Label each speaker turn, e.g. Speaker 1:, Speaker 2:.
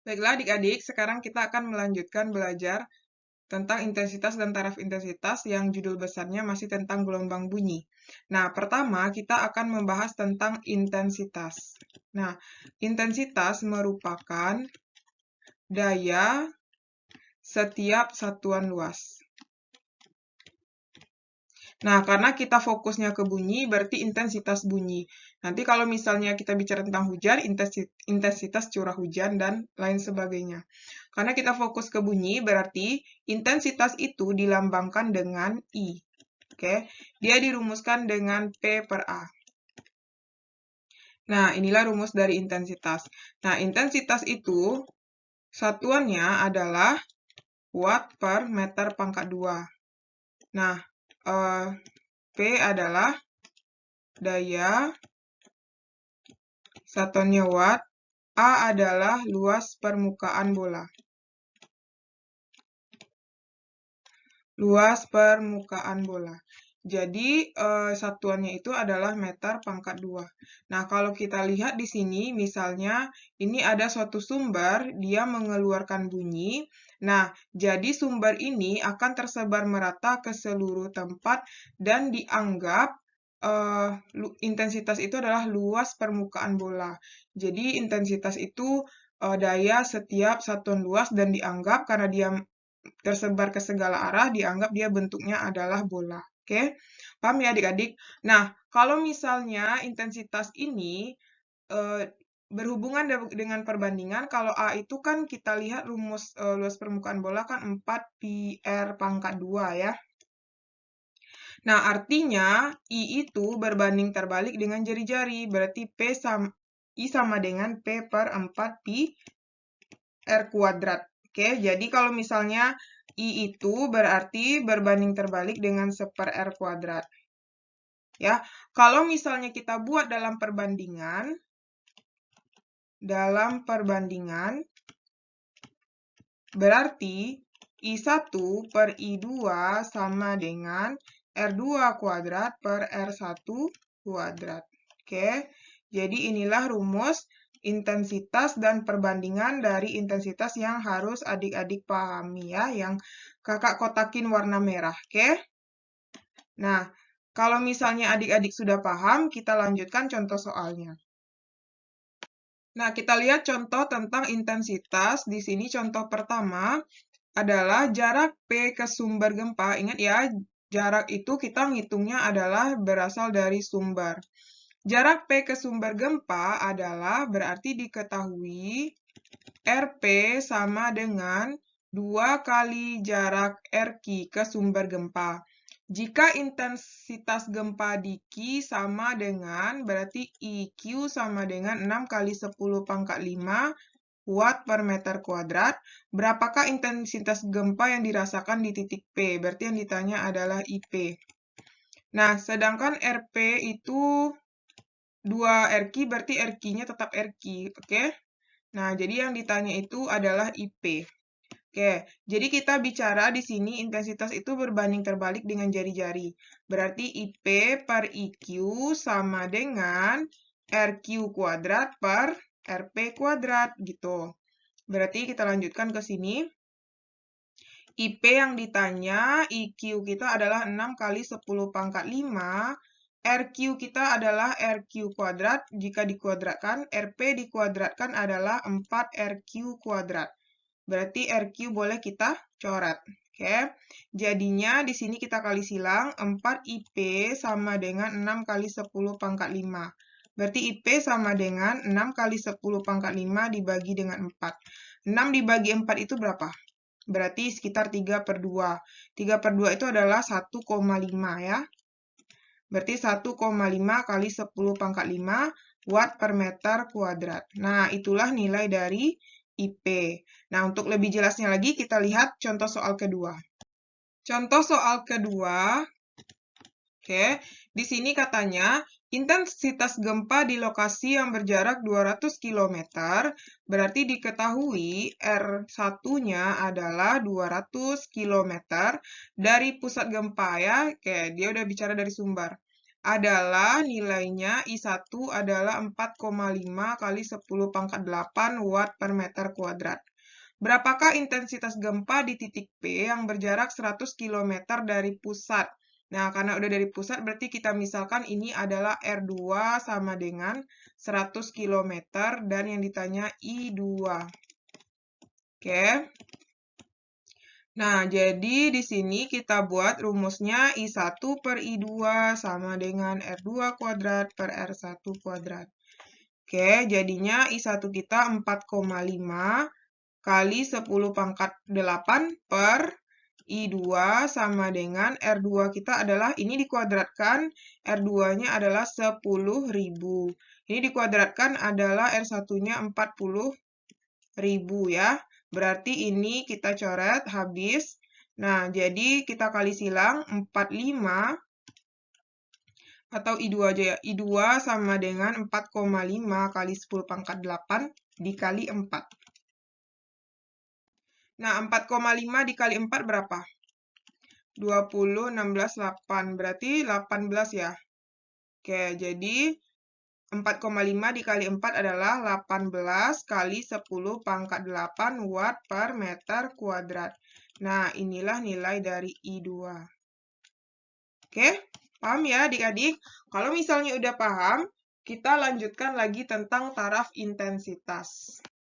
Speaker 1: Baiklah adik-adik, sekarang kita akan melanjutkan belajar tentang intensitas dan taraf intensitas yang judul besarnya masih tentang gelombang bunyi. Nah, pertama kita akan membahas tentang intensitas. Nah, intensitas merupakan daya setiap satuan luas. Nah, karena kita fokusnya ke bunyi, berarti intensitas bunyi. Nanti kalau misalnya kita bicara tentang hujan, intensitas curah hujan, dan lain sebagainya. Karena kita fokus ke bunyi, berarti intensitas itu dilambangkan dengan I. Oke, dia dirumuskan dengan P per A. Nah, inilah rumus dari intensitas. Nah, intensitas itu satuannya adalah watt per meter pangkat 2. Nah, P adalah daya, satuannya watt, A adalah luas permukaan bola. Luas permukaan bola. Jadi, satuannya itu adalah meter pangkat 2. Nah, kalau kita lihat di sini, misalnya ini ada suatu sumber, dia mengeluarkan bunyi. Nah, jadi sumber ini akan tersebar merata ke seluruh tempat dan dianggap intensitas itu adalah luas permukaan bola. Jadi, intensitas itu daya setiap satuan luas dan dianggap karena dia tersebar ke segala arah, dianggap dia bentuknya adalah bola. Oke, paham ya adik-adik? Nah, kalau misalnya intensitas ini berhubungan dengan perbandingan, kalau A itu kan kita lihat rumus luas permukaan bola kan 4 pi R pangkat 2 ya. Nah, artinya I itu berbanding terbalik dengan jari-jari, berarti I sama dengan P per 4 pi R kuadrat. Oke, jadi kalau misalnya I itu berarti berbanding terbalik dengan 1/r kuadrat. Ya, kalau misalnya kita buat dalam perbandingan, berarti I1 per I2 sama dengan R2 kuadrat per R1 kuadrat. Oke, jadi inilah rumus intensitas dan perbandingan dari intensitas yang harus adik-adik pahami ya, yang kakak kotakin warna merah, oke? Nah, kalau misalnya adik-adik sudah paham, kita lanjutkan contoh soalnya. Nah, kita lihat contoh tentang intensitas. Di sini contoh pertama adalah jarak P ke sumber gempa. Ingat ya, jarak itu kita ngitungnya adalah berasal dari sumber. Jarak P ke sumber gempa adalah berarti diketahui RP sama dengan 2 kali jarak RQ ke sumber gempa. Jika intensitas gempa di Q sama dengan, berarti IQ sama dengan 6 kali 10 pangkat 5 watt per meter kuadrat, berapakah intensitas gempa yang dirasakan di titik P? Berarti yang ditanya adalah IP. Nah, sedangkan RP itu 2 RQ, berarti RQ-nya tetap RQ, oke? Nah, jadi yang ditanya itu adalah IP. Oke, jadi kita bicara di sini intensitas itu berbanding terbalik dengan jari-jari. Berarti IP per IQ sama dengan RQ kuadrat per RP kuadrat, gitu. Berarti kita lanjutkan ke sini. IP yang ditanya, IQ kita adalah 6 kali 10 pangkat 5. RQ kita adalah RQ kuadrat. Jika dikuadratkan, RP dikuadratkan adalah 4 RQ kuadrat. Berarti RQ boleh kita coret. Oke, jadinya di sini kita kali silang, 4 IP sama dengan 6 kali 10 pangkat 5. Berarti IP sama dengan 6 kali 10 pangkat 5 dibagi dengan 4. 6 dibagi 4 itu berapa? Berarti sekitar 3/2. 3/2 itu adalah 1,5 ya. Berarti 1,5 kali 10 pangkat 5 watt per meter kuadrat. Nah, itulah nilai dari IP. Nah, untuk lebih jelasnya lagi, kita lihat contoh soal kedua. Contoh soal kedua, oke, di sini katanya, intensitas gempa di lokasi yang berjarak 200 km, berarti diketahui R1-nya adalah 200 km dari pusat gempa ya. Oke, dia udah bicara dari sumber. adalah nilainya I1 adalah 4,5 kali 10 pangkat 8 watt per meter kuadrat. Berapakah intensitas gempa di titik P yang berjarak 100 km dari pusat? Nah, karena udah dari pusat, berarti kita misalkan ini adalah R2 sama dengan 100 km, dan yang ditanya I2. Oke. Nah, jadi di sini kita buat rumusnya I1 per I2 sama dengan R2 kuadrat per R1 kuadrat. Oke, jadinya I1 kita 4,5 kali 10 pangkat 8 per I2 sama dengan R2 kita adalah, ini dikuadratkan, R2-nya adalah 10.000. Ini dikuadratkan adalah R1-nya 40.000 ya. Berarti ini kita coret habis. Nah, jadi kita kali silang 45 atau I2 aja ya. I2 sama dengan 4,5 kali 10 pangkat 8 dikali 4. Nah, 4,5 dikali 4 berapa? 20, 16, 8. Berarti 18 ya. Oke, jadi 4,5 dikali 4 adalah 18 kali 10 pangkat 8 watt per meter kuadrat. Nah, inilah nilai dari I2. Oke, paham ya adik-adik? Kalau misalnya udah paham, kita lanjutkan lagi tentang taraf intensitas.